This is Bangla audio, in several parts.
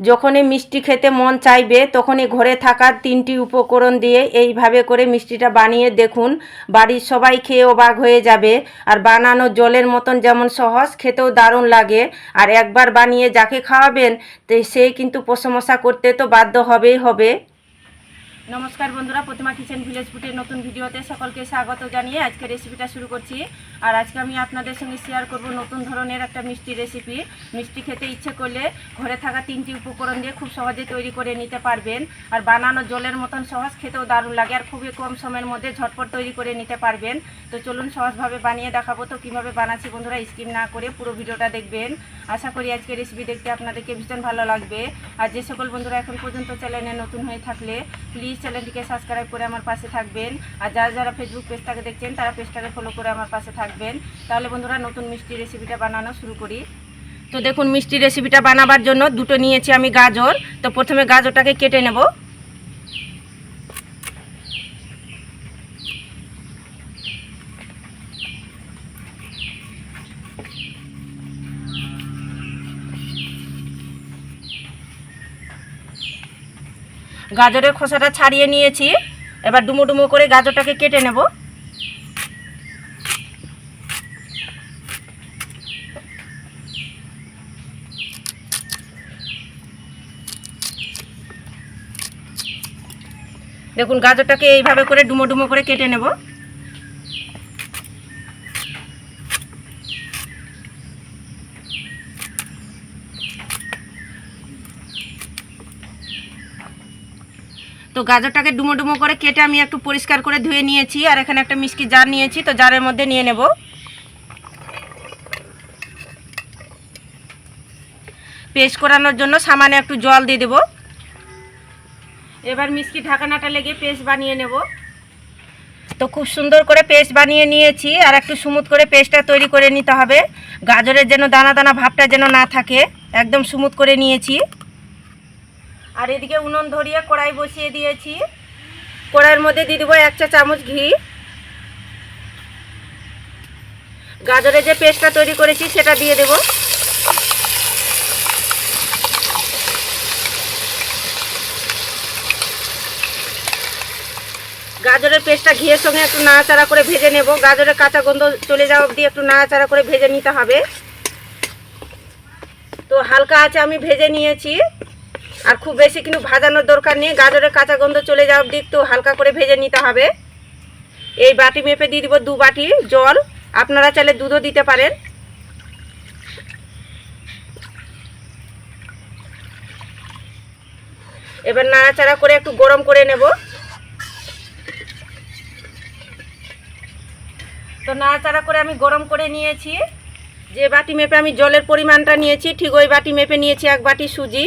যখনই মিষ্টি খেতে মন চাইবে তখনই ঘরে থাকা 3টি উপকরণ দিয়ে এইভাবে করে মিষ্টিটা বানিয়ে দেখুন। বাড়ির সবাই খেয়ে অবাক হয়ে যাবে। আর বানানো জলের মতন যেমন সহজ, খেতেও দারুণ লাগে। আর একবার বানিয়ে যাকে খাওয়াবেন সেই কিন্তু প্রশংসা করতে তো বাধ্য হবেই হবে। নমস্কার বন্ধুরা, প্রতিমা কিচেন ভিলেজ ফুডের নতুন ভিডিওতে সকলকে স্বাগত জানিয়ে আজকে রেসিপিটা শুরু করছি। আর আজকে আমি আপনাদের সঙ্গে শেয়ার করব নতুন ধরনের একটা মিষ্টি রেসিপি। মিষ্টি খেতে ইচ্ছে করলে ঘরে থাকা 3টি উপকরণ দিয়ে খুব সহজে তৈরি করে নিতে পারবেন। আর বানানো জলের মতন সহজ, খেতেও দারুণ লাগে। আর খুবই কম সময়ের মধ্যে ঝটপট তৈরি করে নিতে পারবেন। তো চলুন সহজভাবে বানিয়ে দেখাবো। তো কীভাবে বানাচ্ছি বন্ধুরা, স্কিপ না করে পুরো ভিডিওটা দেখবেন। আশা করি আজকে রেসিপি দেখতে আপনাদেরকে ভীষণ ভালো লাগবে। আর যে সকল বন্ধুরা এখন পর্যন্ত চ্যানেলে নতুন হয়ে থাকলে প্লিজ চ্যানেলটিকে সাবস্ক্রাইব করে আমার পাশে থাকবেন। আর যারা যারা ফেসবুক পেজটাকে দেখছেন তারা পেজটাকে ফলো করে আমার পাশে থাকবেন। তাহলে বন্ধুরা নতুন মিষ্টি রেসিপিটা বানানো শুরু করি। তো দেখুন, মিষ্টি রেসিপিটা বানাবার জন্য দুটো নিয়েছি আমি গাজর। তো প্রথমে গাজরটাকে কেটে নেব। গাজরের খোসাটা ছাড়িয়ে নিয়েছি। এবার ডুমো ডুমো করে গাজরটাকে কেটে নেব। দেখুন, গাজরটাকে এইভাবে করে ডুমো ডুমো করে কেটে নেব। তো গাজরটাকে ডুমো ডুমো করে কেটে আমি একটু পরিষ্কার করে ধুয়ে নিয়েছি। আর এখানে একটা মিষ্টি জার নিয়েছি, তো জারের মধ্যে নিয়ে নেব। পেস্ট করানোর জন্য সামান্য একটু জল দিয়ে দেব। এবার মিষ্টি ঢাকনাটা লেগে পেস্ট বানিয়ে নেব। তো খুব সুন্দর করে পেস্ট বানিয়ে নিয়েছি। আর একটু স্মুথ করে পেস্টটা তৈরি করে নিতে হবে। গাজরের যেন দানা দানা ভাবটা যেন না থাকে, একদম স্মুথ করে নিয়েছি। আর এদিকে উনুন ধরিয়ে কড়াই বসিয়ে দিয়েছি। কড়াইয়ের মধ্যে দিয়ে দেবো 1 চা চামচ ঘি। গাজরের যে পেস্টটা তৈরি করেছি সেটা দিয়ে দেব। গাজরের পেস্টটা ঘিয়ের সঙ্গে একটু নাড়াচাড়া করে ভেজে নেব। গাজরের কাঁচা গন্ধ চলে যাওয়া অবধি একটু নাড়াচাড়া করে ভেজে নিতে হবে। তো হালকা আছে আমি ভেজে নিয়েছি। আর খুব বেশি কিন্তু ভাজানোর দরকার নেই। গাজরের কাঁচা গন্ধ চলে যাওয়া অবধি একটু হালকা করে ভেজে নিতে হবে। এই বাটি মেপে দিয়ে দিব 2 বাটি জল। আপনারা চাইলে দুধও দিতে পারেন। এবার নাড়াচাড়া করে একটু গরম করে নেব। তো নাড়াচাড়া করে আমি গরম করে নিয়েছি। যে বাটি মেপে আমি জলের পরিমাণটা নিয়েছি ঠিক ওই বাটি মেপে নিয়েছি 1 বাটি সুজি।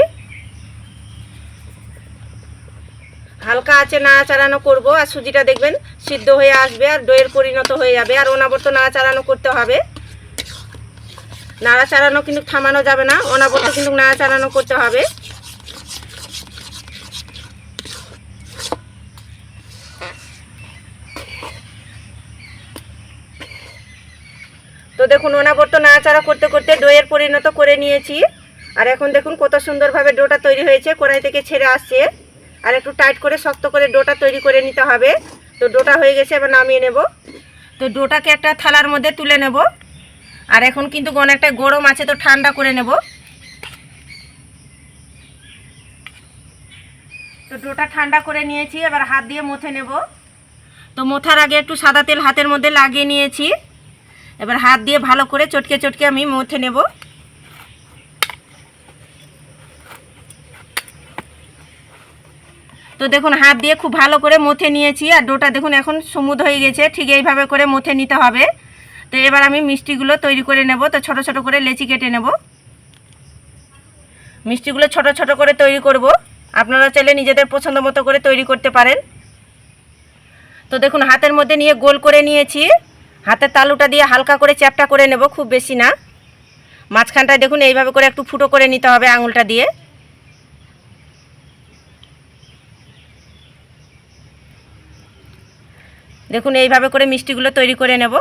হালকা আছে নাড়াচাড়ানো করব। আর সুজিটা দেখবেন সিদ্ধ হয়ে আসবে আর দইয়ের পরিণত হয়ে যাবে। আর অনাবর্ত নাড়াচাড়ানো করতে হবে। নাড়াচাড়ানো কিন্তু থামানো যাবে না, অনাবর্ত কিন্তু নাড়াচাড়ানো করতে হবে। তো দেখুন, অনাবর্ত নাড়াচাড়া করতে করতে দইয়ের পরিণত করে নিয়েছি। আর এখন দেখুন কত সুন্দরভাবে ডোটা তৈরি হয়েছে, কড়াই থেকে ছেড়ে আসছে। আর একটু টাইট করে শক্ত করে ডোটা তৈরি করে নিতে হবে। তো ডোটা হয়ে গেছে, এবার নামিয়ে নেব। তো ডোটাকে একটা থালার মধ্যে তুলে নেব। আর এখন কিন্তু অনেকটা গরম আছে, তো ঠান্ডা করে নেব। তো ডোটা ঠান্ডা করে নিয়েছি, এবার হাত দিয়ে মথে নেব। তো মথার আগে একটু সাদা তেল হাতের মধ্যে লাগিয়ে নিয়েছি। এবার হাত দিয়ে ভালো করে চটকে চটকে আমি মথে নেব। তো দেখুন, হাত দিয়ে খুব ভালো করে মথে নিয়েছি। আর ডোটা দেখুন এখন স্মুথ হয়ে গেছে। ঠিক এইভাবে করে মথে নিতে হবে। তো এবার আমি মিষ্টিগুলো তৈরি করে নেব। তো ছোট ছোট করে লেচি কেটে নেব। মিষ্টিগুলো ছোট ছোট করে তৈরি করব। আপনারা চাইলে নিজেদের পছন্দ মতো করে তৈরি করতে পারেন। তো দেখুন, হাতের মধ্যে নিয়ে গোল করে নিয়েছি। হাতের তালুটা দিয়ে হালকা করে চ্যাপটা করে নেব, খুব বেশি না। মাঝখানটায় দেখুন এইভাবে করে একটু ফুটো করে নিতে হবে আঙুলটা দিয়ে। দেখুন এইভাবে করে মিষ্টিগুলো তৈরি করে নেব।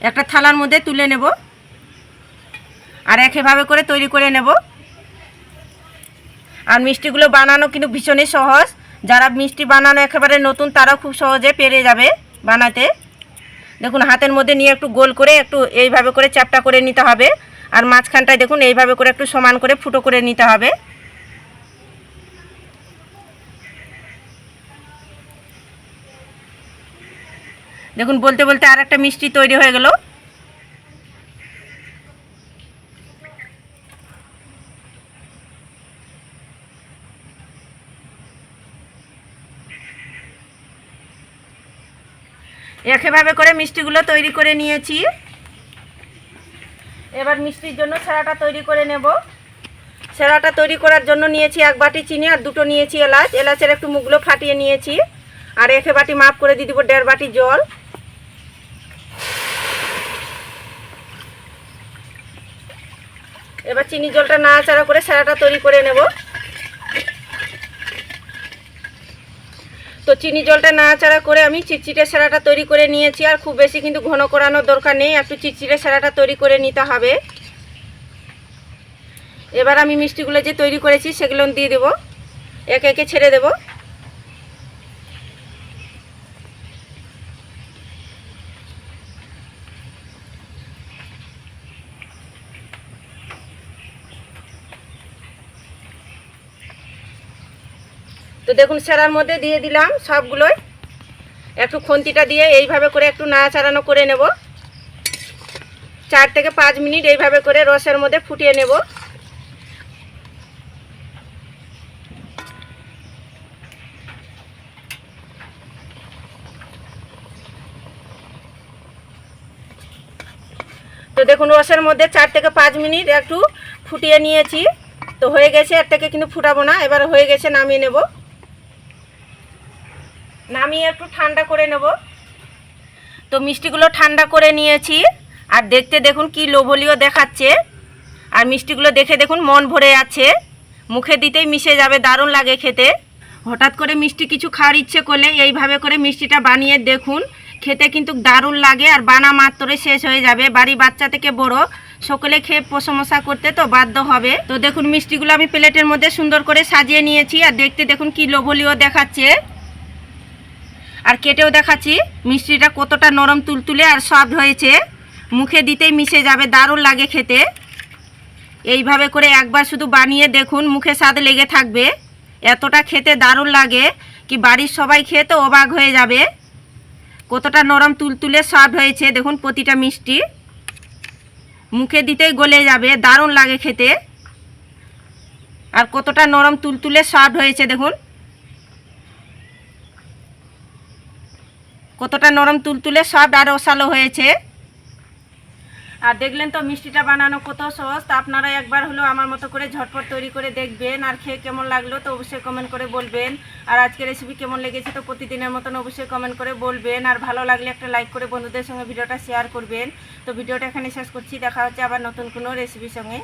একটা থালার মধ্যে তুলে নেব। আর একইভাবে করে তৈরি করে নেব। আর মিষ্টিগুলো বানানো কিন্তু ভীষণই সহজ। যারা মিষ্টি বানানো একেবারে নতুন তারাও খুব সহজে পেরে যাবে বানাতে। দেখুন হাতের মধ্যে নিয়ে একটু গোল করে একটু এইভাবে করে চ্যাপটা করে নিতে হবে। আর মাঝখানটায় দেখুন এইভাবে করে একটু সমান করে ফুটো করে নিতে হবে। দেখুন বলতে বলতে আর একটা মিষ্টি তৈরি হয়ে গেল। একইভাবে করে মিষ্টিগুলো তৈরি করে নিয়েছি। এবার মিষ্টির জন্য সেরাটা তৈরি করে নেব। সেরাটা তৈরি করার জন্য নিয়েছি 1 বাটি চিনি আর 2টো নিয়েছি এলাচ। এলাচের একটু মুখগুলো ফাটিয়ে নিয়েছি। আর 1 বাটি মাপ করে দিয়ে দিব 1.5 বাটি জল। এবার চিনি জলটা নাড়াচাড়া করে সেরাটা তৈরি করে নেব। তো চিনি জলটা নাড়াচাড়া করে আমি চিটচিটে সেরাটা তৈরি করে নিয়েছি। আর খুব বেশি কিন্তু ঘন করানোর দরকার নেই, একটু চিটচিটে সেরাটা তৈরি করে নিতে হবে। এবার আমি মিষ্টিগুলো যে তৈরি করেছি সেগুলো দিয়ে দেব, একে একে ছেড়ে দেব। তো দেখুন সেরার মধ্যে দিয়ে দিলাম সবগুলোই। একটু খুন্তিটা দিয়ে এইভাবে করে একটু নাড়াচাড়ানো করে নেব। 4 থেকে 5 মিনিট এইভাবে করে রসের মধ্যে ফুটিয়ে নেব। তো দেখুন রসের মধ্যে 4 থেকে 5 মিনিট একটু ফুটিয়ে নিয়েছি। তো হয়ে গেছে, এর থেকে কিন্তু ফুটাবো না। এবার হয়ে গেছে, নামিয়ে নেব। নামিয়ে একটু ঠান্ডা করে নেব। তো মিষ্টিগুলো ঠান্ডা করে নিয়েছি। আর দেখতে দেখুন কি লোভনীয় দেখাচ্ছে। আর মিষ্টিগুলো দেখে দেখুন মন ভরে আছে, মুখে দিতেই মিশে যাবে, দারুণ লাগে খেতে। হঠাৎ করে মিষ্টি কিছু খাওয়ার ইচ্ছে করলে এইভাবে করে মিষ্টিটা বানিয়ে দেখুন, খেতে কিন্তু দারুণ লাগে। আর বানা মাত্রই শেষ হয়ে যাবে। বাড়ি বাচ্চা থেকে বড় সকলে খেয়ে প্রশংসা করতে তো বাধ্য হবে। তো দেখুন মিষ্টিগুলো আমি প্লেটের মধ্যে সুন্দর করে সাজিয়ে নিয়েছি। আর দেখতে দেখুন কি লোভনীয় দেখাচ্ছে। আর কেটেও দেখাচ্ছি মিষ্টিটা কতটা নরম তুলতুলে আর সফট হয়েছে, মুখে দিতেই মিশে যাবে, দারুণ লাগে খেতে। এইভাবে করে একবার শুধু বানিয়ে দেখুন, মুখে স্বাদ লেগে থাকবে। এতটা খেতে দারুণ লাগে কি বাড়ির সবাই খেয়ে তো অবাক হয়ে যাবে। কতটা নরম তুলতুলে সফট হয়েছে দেখুন, প্রতিটা মিষ্টি মুখে দিতেই গলে যাবে, দারুণ লাগে খেতে। আর কতটা নরম তুলতুলে সফট হয়েছে দেখুন, কতটা নরম তুলতুলে সফট আর রসালো হয়েছে। আর দেখলেন তো মিষ্টিটা বানানো কত সহজ। তো আপনারা একবার হলেও আমার মতো করে ঝটপট তৈরি করে দেখবেন। আর খেয়ে কেমন লাগলো তো অবশ্যই কমেন্ট করে বলবেন। আর আজকের রেসিপি কেমন লেগেছে তো প্রতিদিনের মতন অবশ্যই কমেন্ট করে বলবেন। আর ভালো লাগলে একটা লাইক করে বন্ধুদের সঙ্গে ভিডিওটা শেয়ার করবেন। তো ভিডিওটা এখানে শেষ করছি, দেখা হচ্ছে আবার নতুন কোনো রেসিপির সঙ্গে।